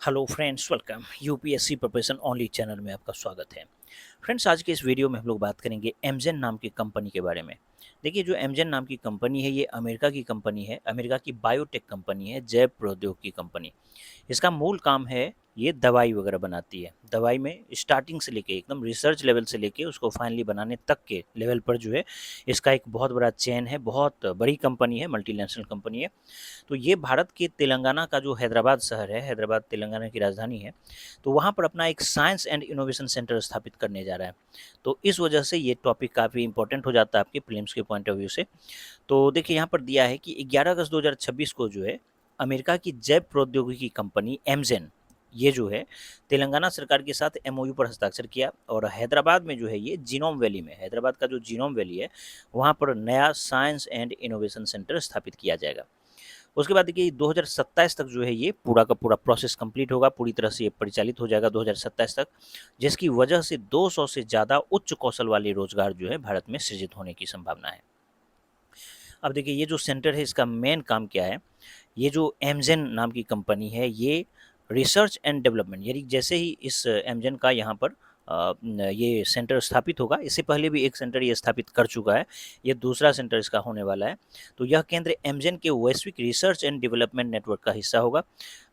Hello friends, welcome UPSC preparation only channel में आपका स्वागत है। फ्रेंड्स, आज के इस वीडियो में हम लोग बात करेंगे एमजेन नाम की कंपनी के बारे में। देखिए, जो एमजेन नाम की कंपनी है ये अमेरिका की कंपनी है, अमेरिका की बायोटेक कंपनी है, जैव प्रौद्योगिकी कंपनी। इसका मूल काम है, ये दवाई वगैरह बनाती है। दवाई में स्टार्टिंग से लेके एकदम रिसर्च लेवल से लेके उसको फाइनली बनाने तक के लेवल पर जो है इसका एक बहुत बड़ा चेन है, बहुत बड़ी कंपनी है, मल्टीनेशनल कंपनी है। तो ये भारत के तेलंगाना का जो हैदराबाद शहर है, हैदराबाद तेलंगाना की राजधानी है, तो वहाँ पर अपना एक साइंस एंड इनोवेशन सेंटर स्थापित करने जा रहा है। तो इस वजह से ये टॉपिक काफ़ी इंपॉर्टेंट हो जाता है आपके प्रीलिम्स के पॉइंट ऑफ व्यू से। तो देखिए, यहाँ पर दिया है कि 11 अगस्त 2026 को जो है अमेरिका की जैव प्रौद्योगिकी कंपनी एमजेन, ये जो है तेलंगाना सरकार के साथ एमओयू पर हस्ताक्षर किया और हैदराबाद में जो है ये जीनोम वैली में, हैदराबाद का जो जीनोम वैली है वहाँ पर नया साइंस एंड इनोवेशन सेंटर स्थापित किया जाएगा। उसके बाद देखिए 2027 तक जो है ये पूरा का पूरा प्रोसेस कंप्लीट होगा, पूरी तरह से ये परिचालित हो जाएगा 2027 तक, जिसकी वजह से 200 से ज़्यादा उच्च कौशल वाले रोजगार जो है भारत में सृजित होने की संभावना है। अब देखिए, ये जो सेंटर है इसका मेन काम क्या है। ये जो एमजेन नाम की कंपनी है ये रिसर्च एंड डेवलपमेंट, यानी जैसे ही इस एमजेन का यहाँ पर ये सेंटर स्थापित होगा, इससे पहले भी एक सेंटर ये स्थापित कर चुका है, ये दूसरा सेंटर इसका होने वाला है। तो यह केंद्र एमजेन के वैश्विक रिसर्च एंड डेवलपमेंट नेटवर्क का हिस्सा होगा।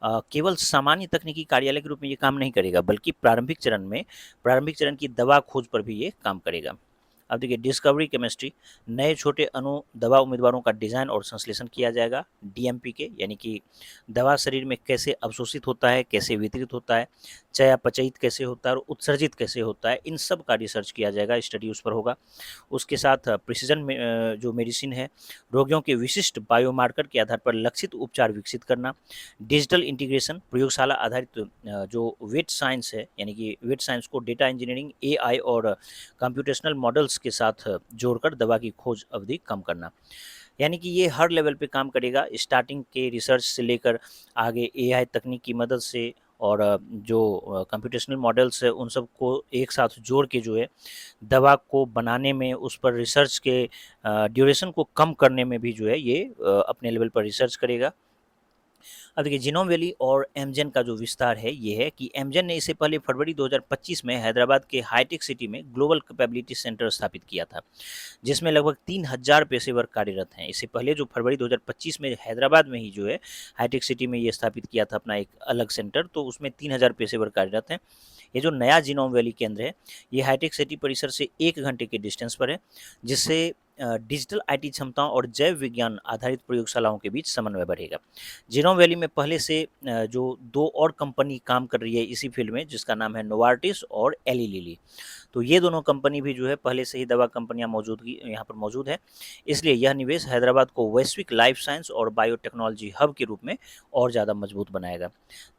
केवल सामान्य तकनीकी कार्यालय के रूप में ये काम नहीं करेगा, बल्कि प्रारंभिक चरण की दवा खोज पर भी ये काम करेगा। अब देखिए, डिस्कवरी केमिस्ट्री, नए छोटे अणु दवा उम्मीदवारों का डिज़ाइन और संश्लेषण किया जाएगा डीएमपी के, यानी कि दवा शरीर में कैसे अवशोषित होता है, कैसे वितरित होता है, चयापचयित कैसे होता है और उत्सर्जित कैसे होता है, इन सब का रिसर्च किया जाएगा, स्टडी उस पर होगा। उसके साथ प्रिसीजन में जो मेडिसिन है, रोगियों के विशिष्ट बायोमार्कर के आधार पर लक्षित उपचार विकसित करना, डिजिटल इंटीग्रेशन, प्रयोगशाला आधारित जो वेट साइंस है, यानी कि वेट साइंस को डेटा इंजीनियरिंग, एआई और कंप्यूटेशनल मॉडल्स के साथ जोड़कर दवा की खोज अवधि कम करना। यानी कि ये हर लेवल पे काम करेगा, स्टार्टिंग के रिसर्च से लेकर आगे एआई तकनीक की मदद से और जो कंप्यूटेशनल मॉडल्स है उन सब को एक साथ जोड़ के जो है दवा को बनाने में, उस पर रिसर्च के ड्यूरेशन को कम करने में भी जो है ये अपने लेवल पर रिसर्च करेगा। अब देखिए, जीनोम वैली और एमजेन का जो विस्तार है ये है कि एमजेन ने इससे पहले फरवरी 2025 में हैदराबाद के हाईटेक सिटी में ग्लोबल कैपेबिलिटी सेंटर स्थापित किया था, जिसमें लगभग 3000 पेशेवर कार्यरत हैं। इससे पहले जो फरवरी 2025 में हैदराबाद में ही जो है हाईटेक सिटी में ये स्थापित किया था अपना एक अलग सेंटर, तो उसमें 3000 पेशेवर कार्यरत हैं। ये जो नया जीनोम वैली केंद्र है ये हाईटेक सिटी परिसर से 1 घंटे के डिस्टेंस पर है, जिससे डिजिटल आईटी क्षमताओं और जैव विज्ञान आधारित प्रयोगशालाओं के बीच समन्वय बढ़ेगा। जीनोम वैली में पहले से जो 2 और कंपनी काम कर रही है इसी फील्ड में, जिसका नाम है नोवार्टिस और एली लिली। तो ये दोनों कंपनी भी जो है पहले से ही दवा कंपनियां मौजूदगी यहाँ पर मौजूद है, इसलिए यह निवेश हैदराबाद को वैश्विक लाइफ साइंस और बायोटेक्नोलॉजी हब के रूप में और ज़्यादा मजबूत बनाएगा।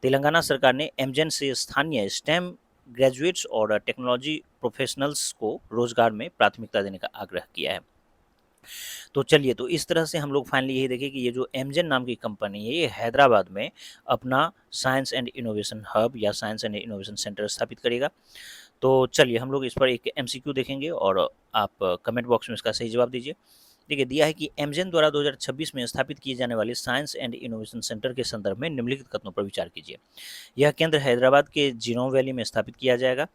तेलंगाना सरकार ने एमजेन से स्थानीय स्टेम ग्रेजुएट्स और टेक्नोलॉजी प्रोफेशनल्स को रोजगार में प्राथमिकता देने का आग्रह किया है। तो चलिए, तो इस तरह से हम लोग फाइनली यही देखें कि ये जो एमजेन नाम की कंपनी है ये हैदराबाद में अपना साइंस एंड इनोवेशन हब या साइंस एंड इनोवेशन सेंटर स्थापित करेगा। तो चलिए, हम लोग इस पर एक एमसीक्यू देखेंगे और आप कमेंट बॉक्स में इसका सही जवाब दीजिए। देखिए, दिया है कि एमजेन द्वारा 2026 में स्थापित किए जाने वाले साइंस एंड इनोवेशन सेंटर के संदर्भ में निम्नलिखित कथनों पर विचार कीजिए। यह केंद्र हैदराबाद के जीनोम वैली में स्थापित किया जाएगा।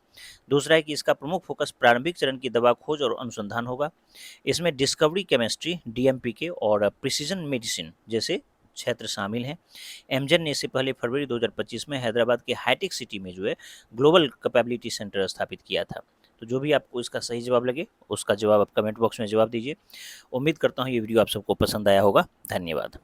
दूसरा है कि इसका प्रमुख फोकस प्रारंभिक चरण की दवा खोज और अनुसंधान होगा। इसमें डिस्कवरी केमिस्ट्री, डीएमपीके और प्रिसीजन मेडिसिन जैसे क्षेत्र शामिल हैं। एमजेन ने इससे पहले फरवरी 2025 में हैदराबाद के हाईटेक सिटी में जो है ग्लोबल कैपेबिलिटी सेंटर स्थापित किया था। तो जो भी आपको इसका सही जवाब लगे उसका जवाब आप कमेंट बॉक्स में जवाब दीजिए। उम्मीद करता हूँ ये वीडियो आप सबको पसंद आया होगा। धन्यवाद।